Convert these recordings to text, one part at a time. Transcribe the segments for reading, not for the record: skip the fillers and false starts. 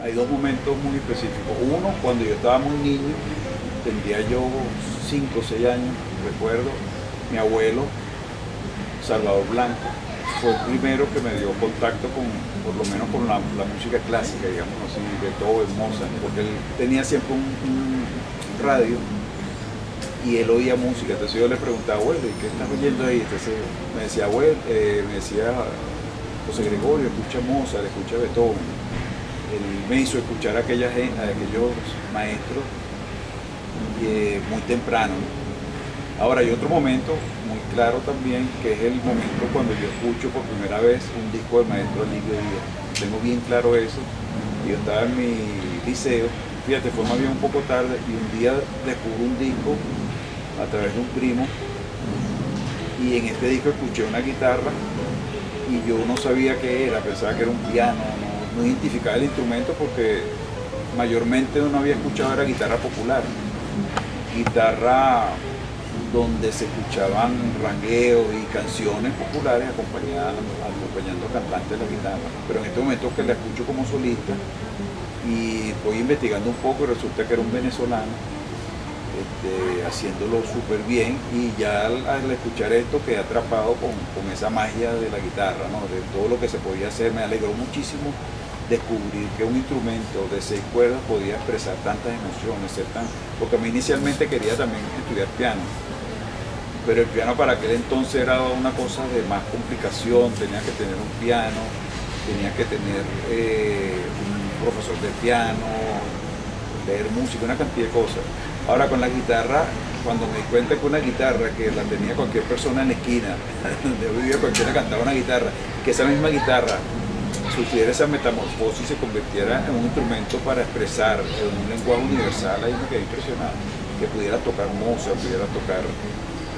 hay dos momentos muy específicos. Uno, cuando yo estaba muy niño, tendría yo 5 o 6 años, recuerdo, mi abuelo, Salvador Blanco, fue el primero que me dio contacto con, por lo menos con la música clásica, digamos así, Beethoven, Mozart, porque él tenía siempre un radio y él oía música. Entonces yo le preguntaba, abuelo, ¿y qué estás oyendo ahí? Entonces me decía, abuelo, me decía José Gregorio, escucha Mozart, escucha Beethoven. Él me hizo escuchar a aquellos maestros muy temprano. Ahora hay otro momento muy claro también, que es el momento cuando yo escucho por primera vez un disco del maestro Alivio Díaz. Tengo bien claro eso. Yo estaba en mi liceo, fíjate, fue más bien un poco tarde, y un día descubro un disco a través de un primo, y en este disco escuché una guitarra y yo no sabía qué era, pensaba que era un piano, no identificaba el instrumento porque mayormente no había escuchado, era guitarra popular, guitarra donde se escuchaban rangueos y canciones populares acompañando cantantes de la guitarra. Pero en este momento que la escucho como solista y voy investigando un poco, y resulta que era un venezolano haciéndolo súper bien, y ya al escuchar esto quedé atrapado con esa magia de la guitarra, ¿no? De todo lo que se podía hacer. Me alegró muchísimo descubrir que un instrumento de 6 cuerdas podía expresar tantas emociones, porque a mí inicialmente quería también estudiar piano, pero el piano para aquel entonces era una cosa de más complicación. Tenía que tener un piano, tenía que tener un profesor de piano, leer música, una cantidad de cosas. Ahora con la guitarra, cuando me di cuenta que una guitarra que la tenía cualquier persona en la esquina, donde yo vivía cualquiera cantaba una guitarra, que esa misma guitarra sufriera esa metamorfosis y se convirtiera en un instrumento para expresar en un lenguaje universal, ahí me quedé impresionado. Que pudiera tocar Mozart, pudiera tocar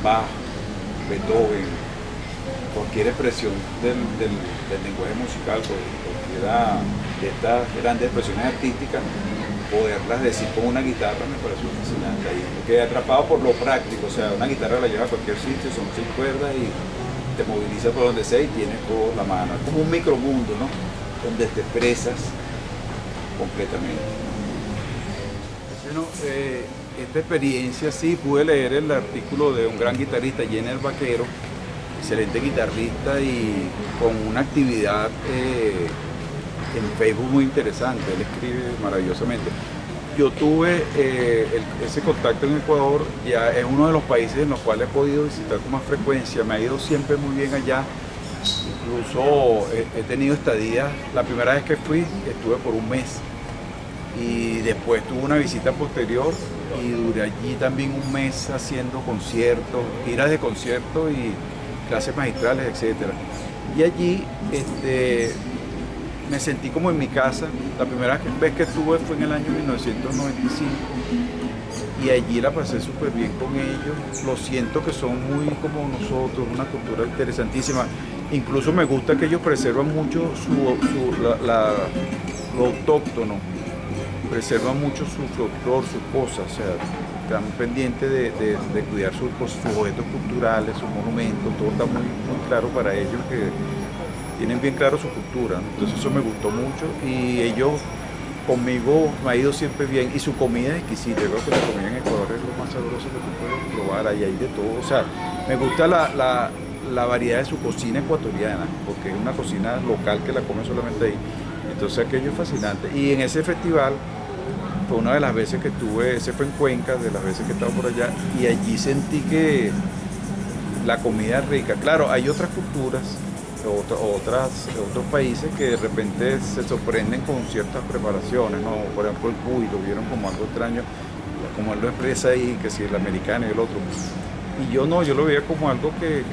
Bach, Beethoven, cualquier expresión del lenguaje musical, cualquiera de estas grandes expresiones artísticas, poderlas decir con una guitarra me pareció fascinante. Ahí me quedé atrapado por lo práctico, o sea, una guitarra la lleva a cualquier sitio, son 6 cuerdas y te moviliza por donde sea y tienes todo la mano. Es como un micromundo, ¿no? Donde te expresas completamente. Bueno, esta experiencia sí, pude leer el artículo de un gran guitarrista, Jenner Vaquero, excelente guitarrista y con una actividad en Facebook muy interesante. Él escribe maravillosamente. Yo tuve ese contacto en Ecuador, ya es uno de los países en los cuales he podido visitar con más frecuencia. Me ha ido siempre muy bien allá. Incluso he tenido estadías. La primera vez que fui estuve por un mes y después tuve una visita posterior y duré allí también un mes haciendo conciertos, giras de conciertos y clases magistrales, etcétera. Y allí me sentí como en mi casa. La primera vez que estuve fue en el año 1995 y allí la pasé súper bien con ellos. Lo siento que son muy como nosotros, una cultura interesantísima. Incluso me gusta que ellos preservan mucho lo autóctono, preservan mucho su folclore, sus cosas, o sea, están pendientes de cuidar sus objetos culturales, sus monumentos. Todo está muy, muy claro para ellos, que tienen bien claro su cultura, ¿no? Entonces eso me gustó mucho y ellos conmigo me ha ido siempre bien, y su comida es exquisita. Yo creo que la comida en Ecuador es lo más sabroso que tú puedes probar, ahí hay de todo. O sea, me gusta la variedad de su cocina ecuatoriana, porque es una cocina local que la come solamente ahí. Entonces aquello es fascinante. Y en ese festival fue una de las veces que estuve, ese fue en Cuenca, de las veces que he estado por allá, y allí sentí que la comida es rica. Claro, hay otras culturas, otros países que de repente se sorprenden con ciertas preparaciones, ¿no? Por ejemplo el cuy lo vieron como algo extraño, como él lo expresa ahí, que si el americano y el otro. Y yo no, yo lo veía como algo que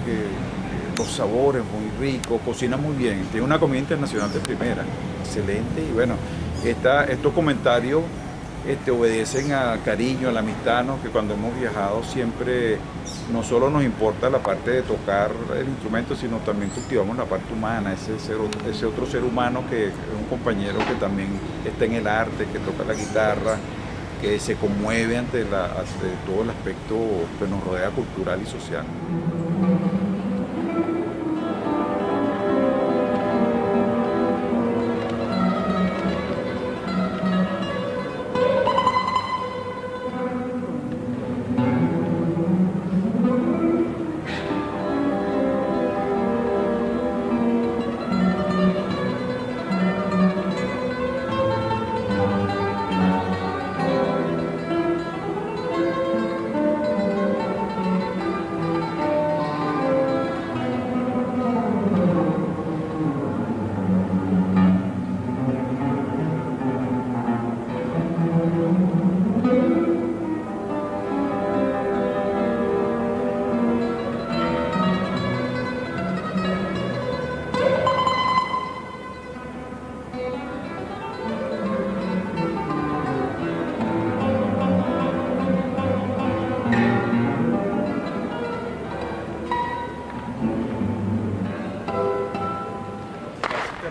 los sabores muy ricos, cocina muy bien, tiene una comida internacional de primera, excelente. Y bueno, estos comentarios obedecen al cariño, a la amistad, ¿no? Que cuando hemos viajado siempre no solo nos importa la parte de tocar el instrumento, sino también cultivamos la parte humana, ese otro ser humano que es un compañero que también está en el arte, que toca la guitarra, que se conmueve ante todo el aspecto que nos rodea, cultural y social.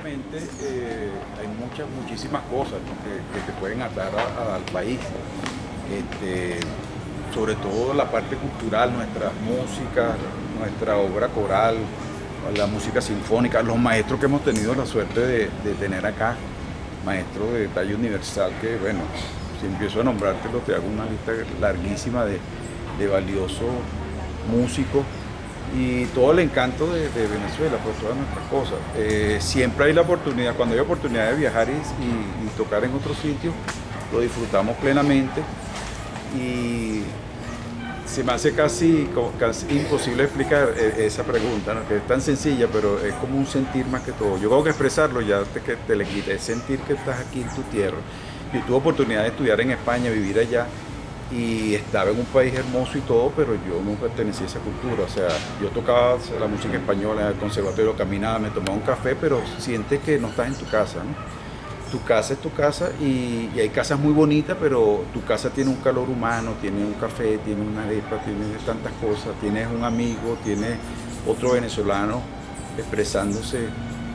obviamente hay muchísimas cosas, ¿no? que te pueden atar al país. Sobre todo la parte cultural, nuestra música, nuestra obra coral, la música sinfónica, los maestros que hemos tenido la suerte de tener acá, maestros de talla universal que, bueno, si empiezo a nombrártelo te hago una lista larguísima de valiosos músicos y todo el encanto de Venezuela, pues todas nuestras cosas. Siempre hay la oportunidad, cuando hay oportunidad de viajar y tocar en otros sitios, lo disfrutamos plenamente y se me hace casi imposible explicar esa pregunta, ¿no? Que es tan sencilla, pero es como un sentir más que todo. Yo tengo que expresarlo, ya que te le quité, es sentir que estás aquí en tu tierra. Yo tuve oportunidad de estudiar en España, vivir allá, y estaba en un país hermoso y todo, pero yo no pertenecía a esa cultura. O sea, yo tocaba la música española en el conservatorio, caminaba, me tomaba un café, pero sientes que no estás en tu casa, ¿no? Tu casa es tu casa y hay casas muy bonitas, pero tu casa tiene un calor humano, tiene un café, tiene una arepa, tiene tantas cosas, tienes un amigo, tienes otro venezolano expresándose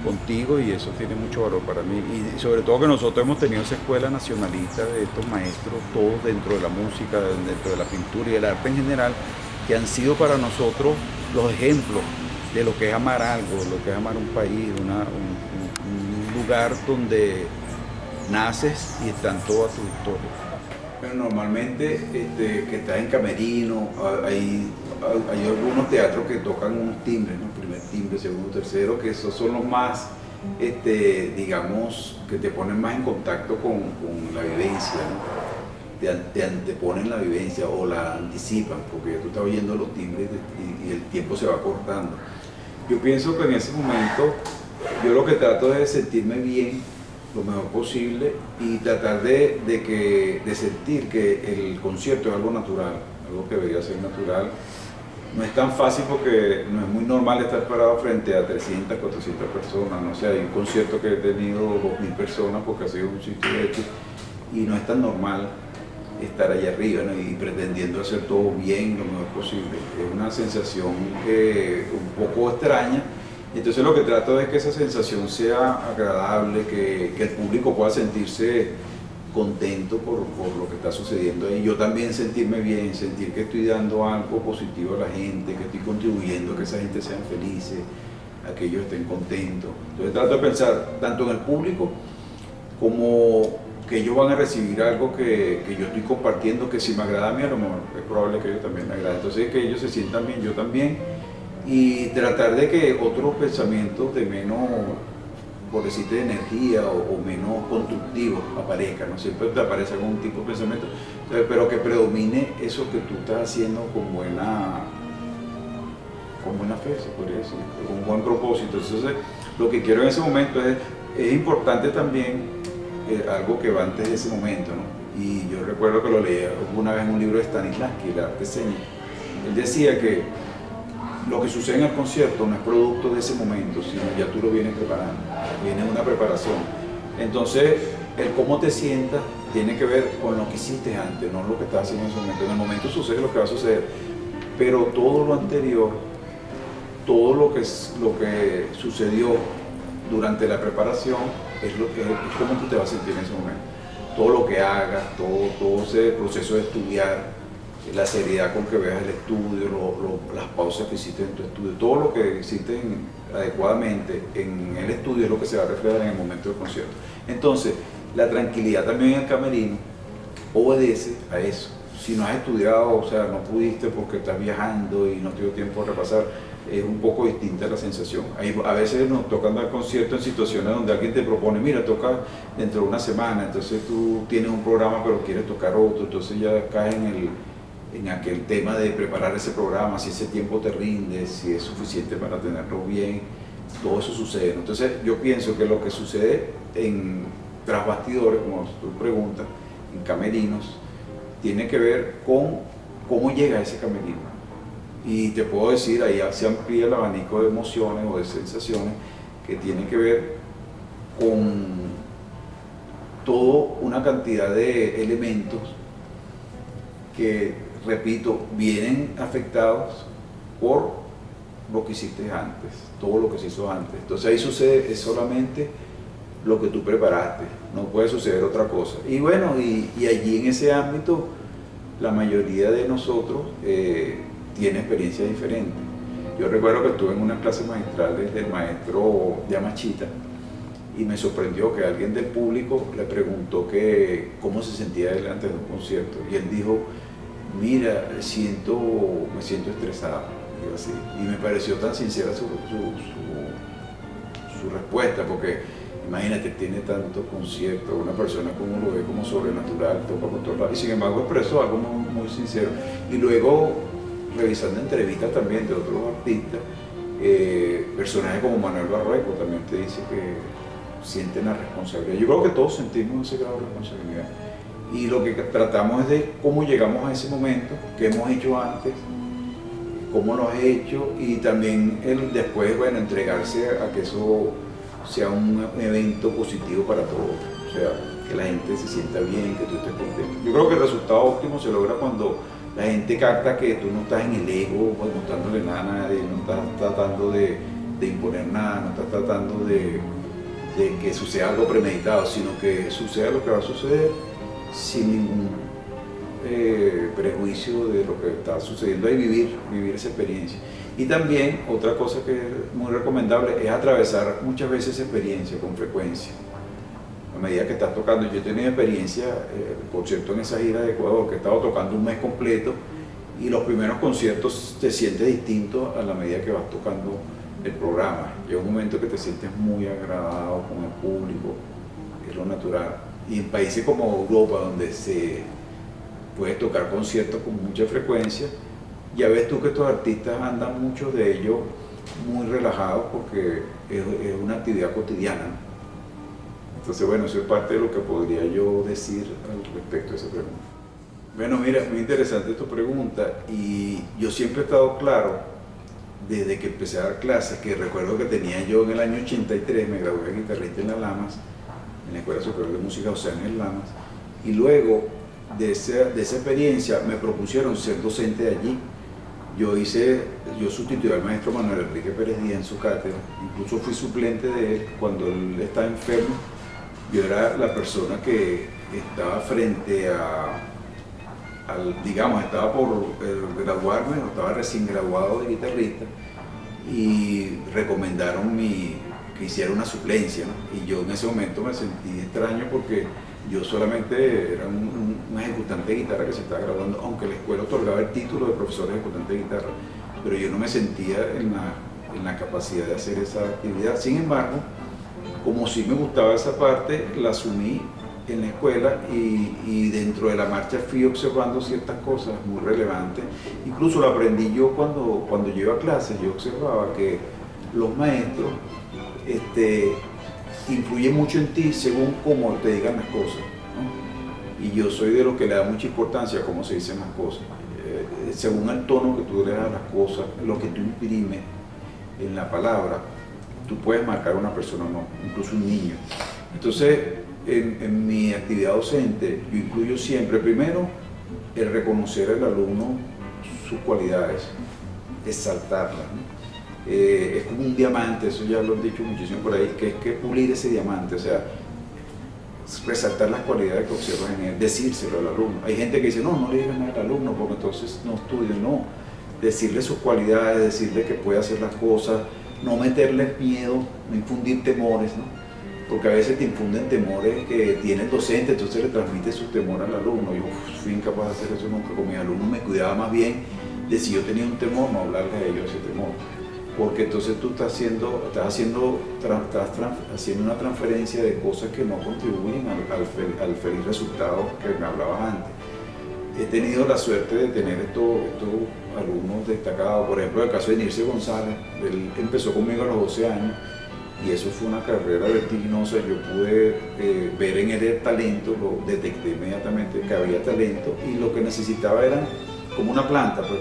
contigo y eso tiene mucho valor para mí. Y sobre todo que nosotros hemos tenido esa escuela nacionalista de estos maestros, todos dentro de la música, dentro de la pintura y el arte en general, que han sido para nosotros los ejemplos de lo que es amar algo, lo que es amar un país, un lugar donde naces y están todas tus historias. Pero normalmente que estás en camerino, hay algunos teatros que tocan unos timbres, ¿no? Primer timbre, segundo, tercero, que esos son los más, digamos, que te ponen más en contacto con la vivencia, ¿no? Te anteponen la vivencia o la anticipan, porque tú estás oyendo los timbres y el tiempo se va cortando. Yo pienso que en ese momento yo lo que trato es de sentirme bien lo mejor posible y tratar de sentir que el concierto es algo natural, algo que debería ser natural. No es tan fácil porque no es muy normal estar parado frente a 300, 400 personas, no sé, hay un concierto que he tenido 2000 personas porque ha sido un sitio hecho y no es tan normal estar allá arriba, ¿no? Y pretendiendo hacer todo bien, lo mejor posible. Es una sensación un poco extraña. Entonces lo que trato es que esa sensación sea agradable, que el público pueda sentirse contento por lo que está sucediendo ahí. Yo también sentirme bien, sentir que estoy dando algo positivo a la gente, que estoy contribuyendo a que esa gente sean felices, a que ellos estén contentos. Entonces trato de pensar tanto en el público como que ellos van a recibir algo que yo estoy compartiendo, que si me agrada a mí, a lo mejor es probable que ellos también me agraden. Entonces que ellos se sientan bien, yo también. Y tratar de que otros pensamientos de menos, por decirte, de energía o menos constructivos aparezcan, ¿no? Siempre te aparece algún tipo de pensamiento, pero que predomine eso que tú estás haciendo con buena fe, se podría decir, con un buen propósito. Entonces, lo que quiero en ese momento es importante también algo que va antes de ese momento, ¿no? Y yo recuerdo que lo leí una vez en un libro de Stanislavski, El arte seña. Él decía que lo que sucede en el concierto no es producto de ese momento, sino ya tú lo vienes preparando, viene una preparación. Entonces, el cómo te sientas tiene que ver con lo que hiciste antes, no lo que estás haciendo en ese momento. En el momento sucede lo que va a suceder, pero todo lo anterior, todo lo que sucedió durante la preparación es cómo tú te vas a sentir en ese momento. Todo lo que hagas, todo ese proceso de estudiar, la seriedad con que veas el estudio, las pausas que hiciste en tu estudio, todo lo que hiciste adecuadamente en el estudio es lo que se va a reflejar en el momento del concierto. Entonces, la tranquilidad también en el camerino obedece a eso. Si no has estudiado, o sea, no pudiste porque estás viajando y no te dio tiempo de repasar, es un poco distinta la sensación. A veces nos tocan dar conciertos en situaciones donde alguien te propone, mira, toca dentro de una semana, entonces tú tienes un programa pero quieres tocar otro, entonces ya caes en aquel tema de preparar ese programa, si ese tiempo te rinde, si es suficiente para tenerlo bien, todo eso sucede, ¿no? Entonces yo pienso que lo que sucede tras bastidores, como tú preguntas, en camerinos, tiene que ver con cómo llega a ese camerino. Y te puedo decir, ahí se amplía el abanico de emociones o de sensaciones que tienen que ver con toda una cantidad de elementos que, repito, vienen afectados por lo que hiciste antes, todo lo que se hizo antes. Entonces ahí sucede es solamente lo que tú preparaste, no puede suceder otra cosa. Y bueno, y allí en ese ámbito, la mayoría de nosotros tiene experiencias diferentes. Yo recuerdo que estuve en unas clases magistrales del maestro Yamachita y me sorprendió que alguien del público le preguntó que cómo se sentía él antes de un concierto. Y él dijo, mira, me siento estresado. Y, así. Y me pareció tan sincera su respuesta, porque imagínate, tiene tantos conciertos, una persona como lo ve como sobrenatural, toca por todos lados, y sin embargo expresó algo muy sincero. Y luego, revisando entrevistas también de otros artistas, personajes como Manuel Barrueco también te dice que sienten la responsabilidad. Yo creo que todos sentimos ese grado de responsabilidad. Y lo que tratamos es de cómo llegamos a ese momento, qué hemos hecho antes, cómo lo has hecho, y también después, bueno, entregarse a que eso sea un evento positivo para todos, o sea, que la gente se sienta bien, que tú estés contento. Yo creo que el resultado óptimo se logra cuando la gente capta que tú no estás en el ego, pues, mostrándole nada a nadie, no estás tratando de imponer nada, no estás tratando de que suceda algo premeditado, sino que suceda lo que va a suceder sin ningún prejuicio de lo que está sucediendo ahí, vivir esa experiencia. Y también otra cosa que es muy recomendable es atravesar muchas veces esa experiencia con frecuencia. A medida que estás tocando, yo he tenido experiencia, por cierto, en esa gira de Ecuador, que he estado tocando un mes completo, y los primeros conciertos te sientes distinto a la medida que vas tocando el programa. Llega un momento que te sientes muy agradado con el público, es lo natural. Y en países como Europa, donde se puede tocar conciertos con mucha frecuencia, ya ves tú que estos artistas andan, muchos de ellos, muy relajados porque es una actividad cotidiana. Entonces, bueno, eso es parte de lo que podría yo decir al respecto de esa pregunta. Bueno, mira, muy interesante tu pregunta, y yo siempre he estado claro, desde que empecé a dar clases, que recuerdo que tenía yo en el año 83, me gradué de guitarrista en La Lamas, en la Escuela Superior de Música José Ángel Lamas, y luego de esa experiencia me propusieron ser docente de allí. Yo sustituí al maestro Manuel Enrique Pérez Díaz en su cátedra, incluso fui suplente de él cuando él estaba enfermo. Yo era la persona que estaba frente digamos, estaba por graduarme, o estaba recién graduado de guitarrista, y recomendaron que hiciera una suplencia, ¿no? Y yo en ese momento me sentí extraño porque yo solamente era un ejecutante de guitarra que se estaba graduando, aunque la escuela otorgaba el título de profesor ejecutante de guitarra, pero yo no me sentía en la capacidad de hacer esa actividad. Sin embargo, como sí me gustaba esa parte, la asumí en la escuela, y dentro de la marcha fui observando ciertas cosas muy relevantes. Incluso lo aprendí yo cuando yo iba a clases. Yo observaba que los maestros influyen mucho en ti según cómo te digan las cosas, ¿no? Y yo soy de los que le da mucha importancia a cómo se dicen las cosas, según el tono que tú le das a las cosas, lo que tú imprimes en la palabra. Tú puedes marcar a una persona o no, incluso un niño. Entonces, en mi actividad docente, yo incluyo siempre, primero, el reconocer al alumno sus cualidades, exaltarlas, ¿no? Es como un diamante, eso ya lo han dicho muchísimo por ahí, que es que pulir ese diamante, o sea, resaltar las cualidades que observas en él, decírselo al alumno. Hay gente que dice, no le digas nada al alumno porque entonces no estudia. No, decirle sus cualidades, decirle que puede hacer las cosas, no meterles miedo, no infundir temores, ¿no? Porque a veces te infunden temores que tiene el docente, entonces le transmite su temor al alumno. Yo fui incapaz de hacer eso nunca con mis alumnos, me cuidaba más bien de si yo tenía un temor, no hablarles a ellos ese temor. Porque entonces tú estás haciendo una transferencia de cosas que no contribuyen al feliz resultado que me hablabas antes. He tenido la suerte de tener estos alumnos destacados. Por ejemplo, el caso de Nirce González, él empezó conmigo a los 12 años, y eso fue una carrera vertiginosa. Yo pude ver en él el talento, lo detecté inmediatamente que había talento, y lo que necesitaba era como una planta, pues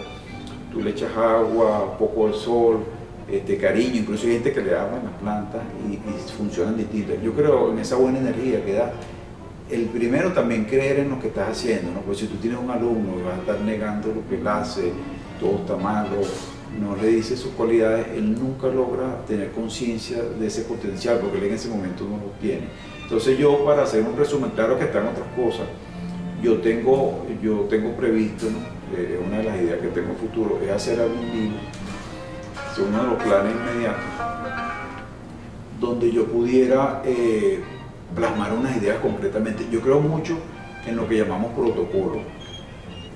tú le echas agua, un poco de sol, cariño. Incluso hay gente que le ama a las plantas y funcionan distintas. Yo creo en esa buena energía que da. El primero, también creer en lo que estás haciendo, ¿no? Pues si tú tienes un alumno y vas a estar negando lo que él hace, todo está malo, no le dice sus cualidades, él nunca logra tener conciencia de ese potencial, porque él en ese momento no lo tiene. Entonces yo, para hacer un resumen, claro que están otras cosas, yo tengo previsto, ¿no? Una de las ideas que tengo en futuro es hacer algún libro, es uno de los planes inmediatos, donde yo pudiera plasmar unas ideas concretamente. Yo creo mucho en lo que llamamos protocolo,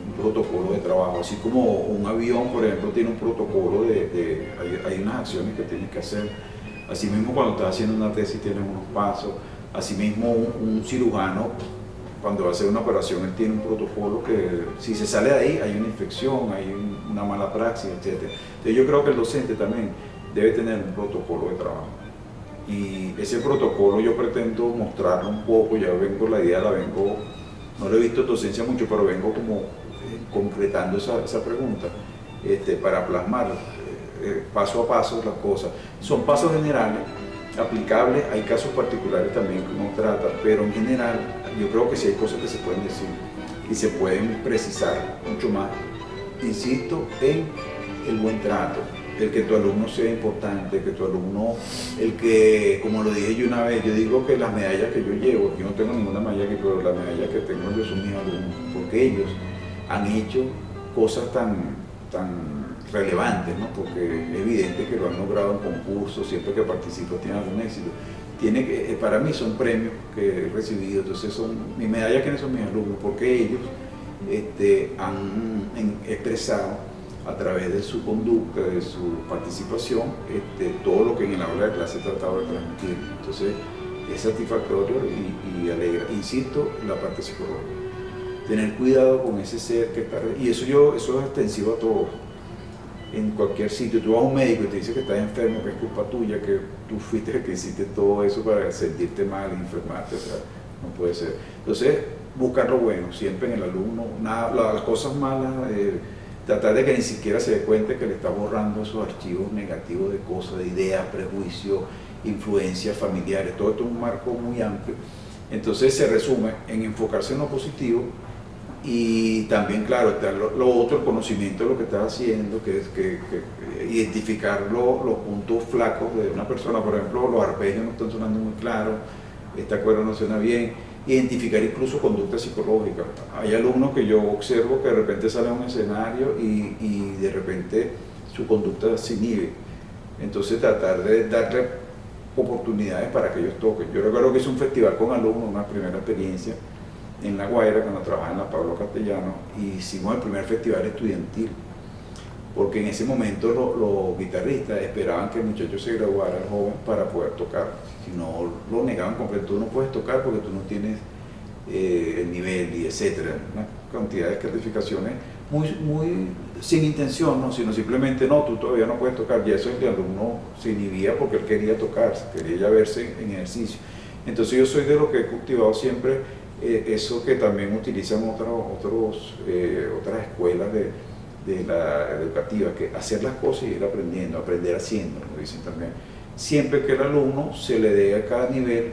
un protocolo de trabajo, así como un avión, por ejemplo, tiene un protocolo hay unas acciones que tienes que hacer, así mismo cuando estás haciendo una tesis tienes unos pasos, así mismo un cirujano cuando va a hacer una operación él tiene un protocolo que si se sale de ahí hay una infección, hay una mala praxis, etc. Entonces yo creo que el docente también debe tener un protocolo de trabajo. Y ese protocolo yo pretendo mostrarlo un poco, ya vengo, la idea la vengo, no lo he visto en docencia mucho, pero vengo como concretando esa pregunta para plasmar paso a paso las cosas. Son pasos generales, aplicables, hay casos particulares también que uno trata, pero en general yo creo que sí hay cosas que se pueden decir y se pueden precisar mucho más. Insisto en el buen trato, el que tu alumno sea importante, que tu alumno, el que, como lo dije yo una vez, yo digo que las medallas que yo llevo, yo no tengo ninguna medalla aquí, pero las medallas que tengo yo son mis alumnos, porque ellos han hecho cosas tan relevantes, ¿no? Porque es evidente que lo han logrado en concursos, siempre que participo tienen algún éxito. Para mí son premios que he recibido, entonces mis medallas, ¿quiénes son mis alumnos? Porque ellos han expresado a través de su conducta, de su participación, todo lo que en el aula de clase he tratado de transmitir. Entonces es satisfactorio y alegra. Insisto, la parte psicológica. Tener cuidado con ese ser que está... Y eso es extensivo a todos. En cualquier sitio, tú vas a un médico y te dice que estás enfermo, que es culpa tuya, que tú fuiste el que hiciste todo eso para sentirte mal y enfermarte, o sea, no puede ser. Entonces, buscar lo bueno, siempre en el alumno, las cosas malas, tratar de que ni siquiera se dé cuenta que le está borrando esos archivos negativos de cosas, de ideas, prejuicios, influencias familiares, todo esto es un marco muy amplio. Entonces se resume en enfocarse en lo positivo. Y también, claro, está lo otro, el conocimiento de lo que estás haciendo, que es identificar los puntos flacos de una persona. Por ejemplo, los arpegios no están sonando muy claros, esta cuerda no suena bien. Identificar incluso conductas psicológicas. Hay alumnos que yo observo que de repente salen a un escenario y de repente su conducta se inhibe. Entonces tratar de darle oportunidades para que ellos toquen. Yo recuerdo que hice un festival con alumnos, una primera experiencia, en La Guaira, cuando trabajaba en la Pablo Castellano, y hicimos el primer festival estudiantil, porque en ese momento los guitarristas esperaban que el muchacho se graduara joven para poder tocar, si no lo negaban completo, tú no puedes tocar porque tú no tienes el nivel y etcétera, una cantidad de clasificaciones muy sin intención, ¿no? Sino simplemente no, tú todavía no puedes tocar, y eso el alumno se inhibía porque él quería tocar, quería ya verse en ejercicio. Entonces yo soy de los que he cultivado siempre eso que también utilizan otras escuelas de la educativa, que hacer las cosas y ir aprendiendo, aprender haciendo, como dicen también. Siempre que el alumno se le dé a cada nivel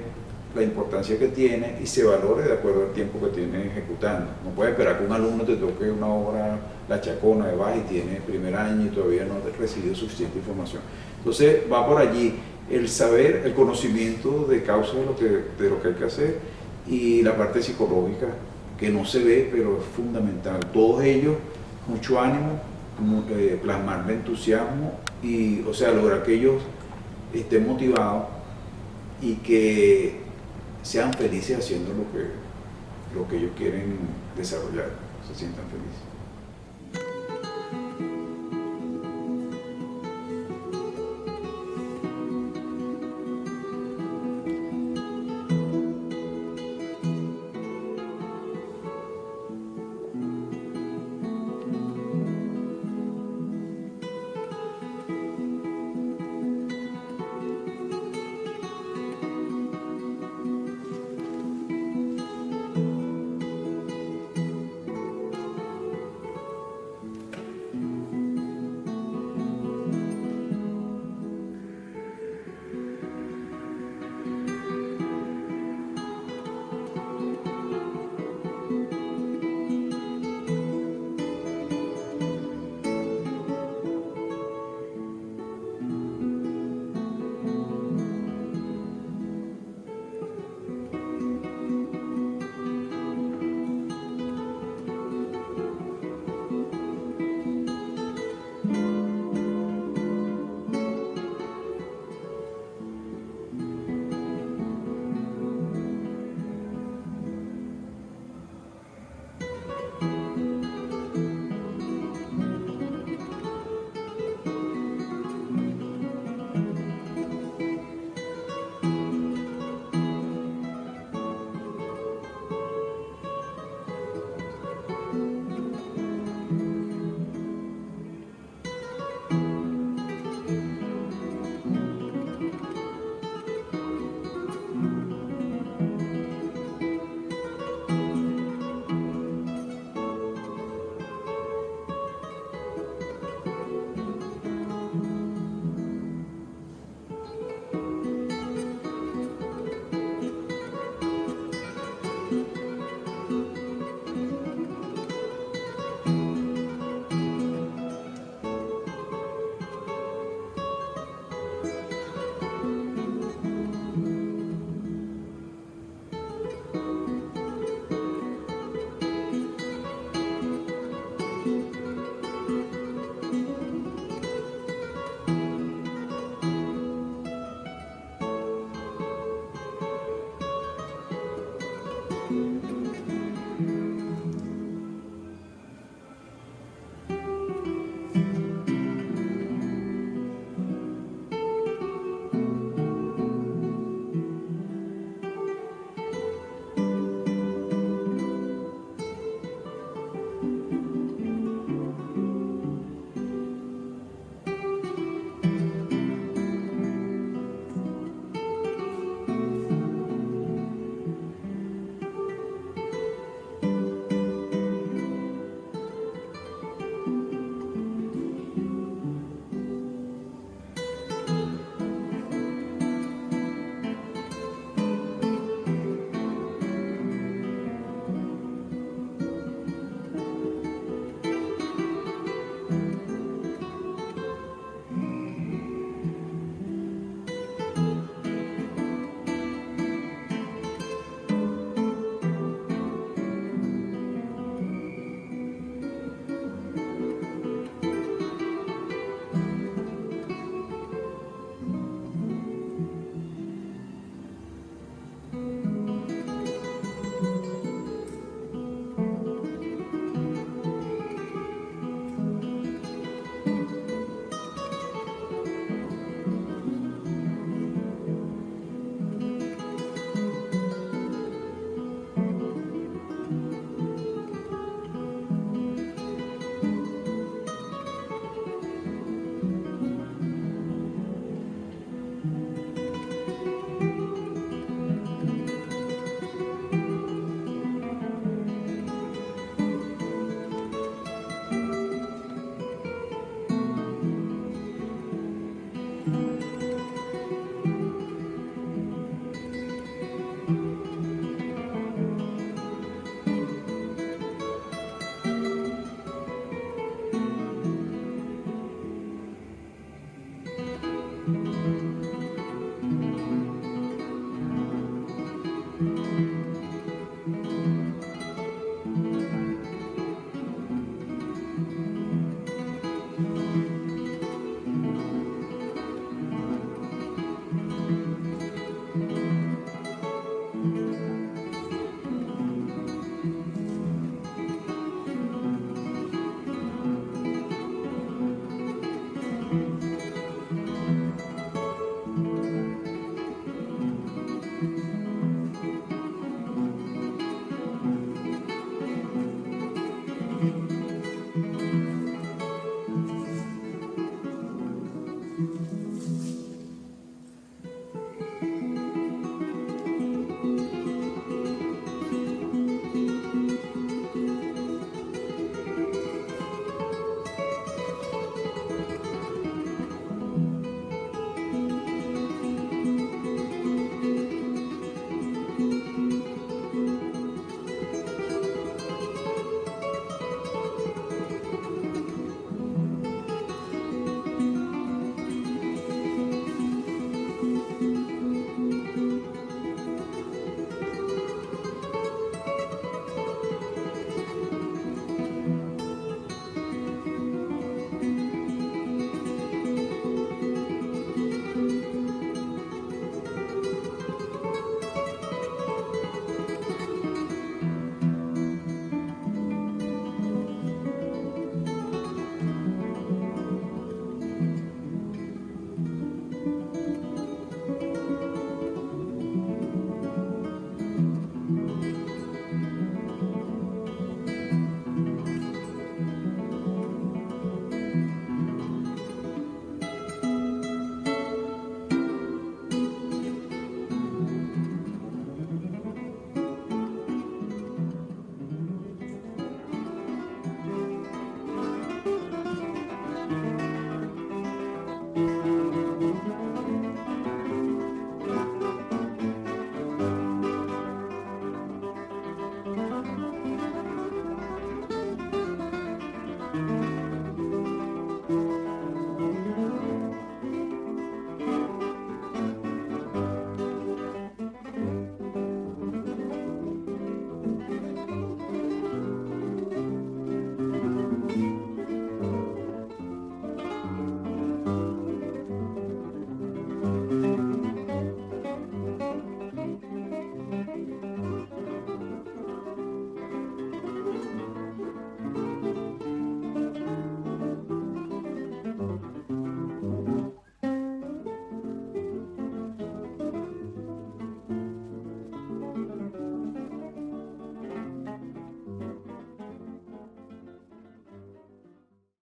la importancia que tiene y se valore de acuerdo al tiempo que tiene ejecutando. No puedes esperar que un alumno te toque una obra, La Chacona de Bach, y tiene primer año y todavía no ha recibido suficiente información. Entonces va por allí el saber, el conocimiento de causa de lo que hay que hacer, y la parte psicológica, que no se ve, pero es fundamental. Todos ellos, mucho ánimo, plasmar el entusiasmo y, o sea, lograr que ellos estén motivados y que sean felices haciendo lo que ellos quieren desarrollar, se sientan felices.